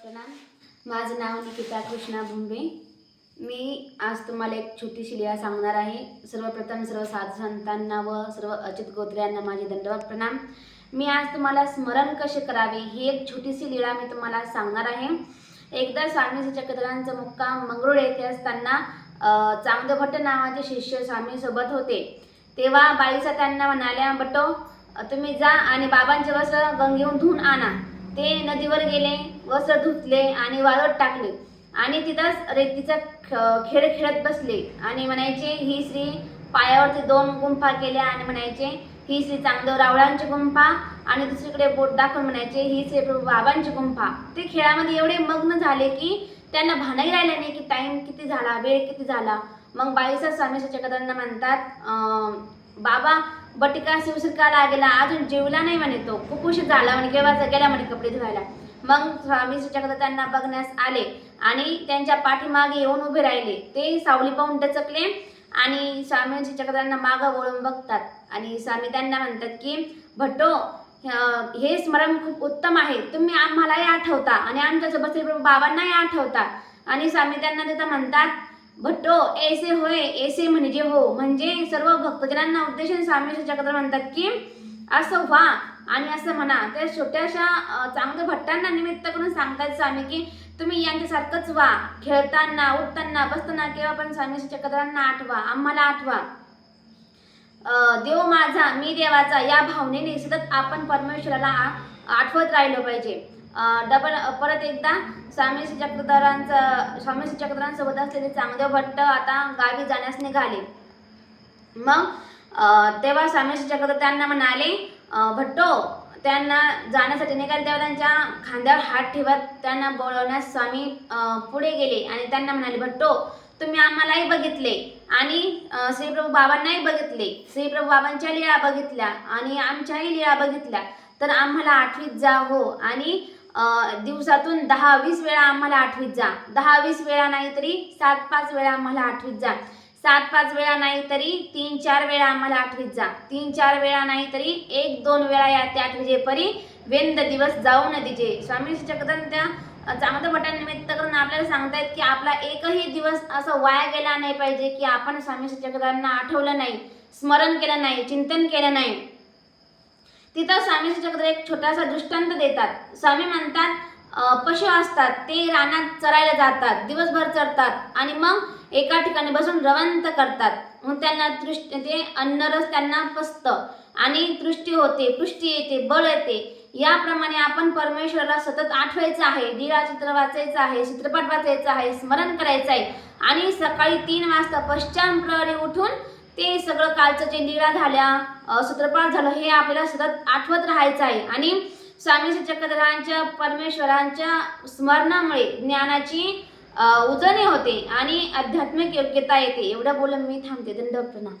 प्रणाम. माझं नाव निकिता कृष्णा भुंबे. मी आज तुम्हाला एक छोटीशी लीळा सांगणार आहे. सर्वप्रथम सर्व साधू संतांना व सर्व अचित गोत्र्यांना माझे दंडवत प्रणाम. मी आज तुम्हाला स्मरण कसे करावे ही एक छोटीशी लीळा मी तुम्हाला सांगणार आहे. एकदा स्वामी चक्रधरांचा मुक्काम मंगरुळ येथे असताना चांगदेव भट्ट नावाचे शिष्य स्वामी सोबत होते. तेव्हा बाईसा त्यांना म्हणाल्या, बटो तुम्ही जा आणि बाबांचे वस्त्र गंगेहून धुवून आणा. ते नदीवर गेले, वस्त्र धुतले आणि वाळवत टाकले आणि तिथंच रेतीचा खेळ खेळत बसले आणि म्हणायचे, ही श्री पायावरती 2 गुंफा केल्या आणि म्हणायचे, ही श्री चांगदेव रावळांची गुंफा आणि दुसरीकडे बोट दाखवून म्हणायचे, ही श्री प्रभू बाबांची गुंफा. ते खेळामध्ये एवढे मग्न झाले की त्यांना भानही राहिले नाही की टाइम किती झाला, वेळ किती झाला. मग बाईसा स्वामी चक्रधरांना म्हणतात, बाबा बटिका शिवसर का लागेला, अजून जेवला नाही म्हणे, तो खूप उशीर झाला म्हणे, केव्हाचा गेला म्हणे कपडे धुवायला. मग स्वामी चक्रधर त्यांना बघण्यास आले आणि त्यांच्या पाठीमागे येऊन उभे राहिले. ते सावली पाहून डचकले आणि स्वामी चक्रधरांना मागं वळून बघतात आणि स्वामी त्यांना म्हणतात की, भट्टो हे स्मरण खूप उत्तम आहे, तुम्ही आम्हालाही आठवता आणि आमच्यासोबत श्री प्रभू बाबांनाही आठवता. आणि स्वामी त्यांना तिथं म्हणतात, भट्टो ऐसे होय ऐसे म्हणजे हो. म्हणजे सर्व भक्तजनांना उद्देशून स्वामी चक्रधर म्हणतात की असं व्हा आणि असं म्हणा. त्या छोट्याशा चांगदेव भट्टांना निमित्त करून सांगतात स्वामी की तुम्ही यांच्यासारखंच व्हा, खेळताना उठताना बसताना केव्हा पण स्वामी चक्रधरांना आठवा, आम्हाला आठवा. देव माझा मी देवाचा या भावनेने सतत आपण परमेश्वराला आठवत राहिलो पाहिजे. परत एकदा स्वामी चक्रधरांसोबत असलेले चांगदेव भट्ट आता गावी जाण्यास निघाले. मग तेव्हा स्वामी चक्रधर त्यांना म्हणाले, भट्टो त्यांना जाण्यासाठी निघाले तेव्हा त्यांच्या खांद्यावर हात ठेवत त्यांना बोलवण्यास स्वामी पुढे गेले आणि त्यांना म्हणाले, भट्टो तुम्ही आम्हालाही बघितले आणि श्रीप्रभू बाबांनाही बघितले, श्रीप्रभू बाबांच्या लीळा बघितल्या आणि आमच्याही लीळा बघितल्या, तर आम्हाला आठवीत जा हो. आणि दिवसातून 10-20 वेळा आम्हाला आठवीत जा. 10-20 वेळा नाही तरी 7-5 वेळा आम्हाला आठवीत जा. 7-5 वेळा नाही तरी 3-4 वेळा आम्हाला आठवीत जा. 3-4 वेळा नाही तरी 1-2 वेळा या त्या आठवीचे परी वेंद दिवस जाऊ न दिजे. स्वामी चक्रधर त्या चांगदेव भट्टांनिमित्त करून आपल्याला सांगतायत की आपला एकही दिवस असं वाया गेला नाही पाहिजे की आपण स्वामी चक्रधरांना आठवलं नाही, स्मरण केलं नाही, चिंतन केलं नाही. तिथं स्वामी चक्रधर एक छोटासा दृष्टांत देतात. स्वामी म्हणतात, पशु असतात ते रानात चरायला जातात, दिवसभर चरतात आणि मग एका ठिकाणी बसून रवंत करतात. मग त्यांना ते अन्नरस त्यांना पचतं आणि तृष्टी होते, पुष्टी येते, बळ येते. याप्रमाणे आपण परमेश्वराला सतत आठवायचं आहे, लीळा चित्र वाचायचं आहे, चित्रपट वाचायचं आहे, स्मरण करायचं आहे आणि सकाळी 3 वाजता पश्चाम प्रहरी उठून ते सगळं कालचं जे लीळा झाल्या, चित्रपट झालं, हे आपल्याला सतत आठवत राहायचं आहे. आणि स्वामी चक्रधरांच्या परमेश्वरांच्या स्मरणामुळे ज्ञानाची उजळणी होते आणि आध्यात्मिक योग्यता येते. एवढं बोलून मी थांबते. दंडवत प्रणाम.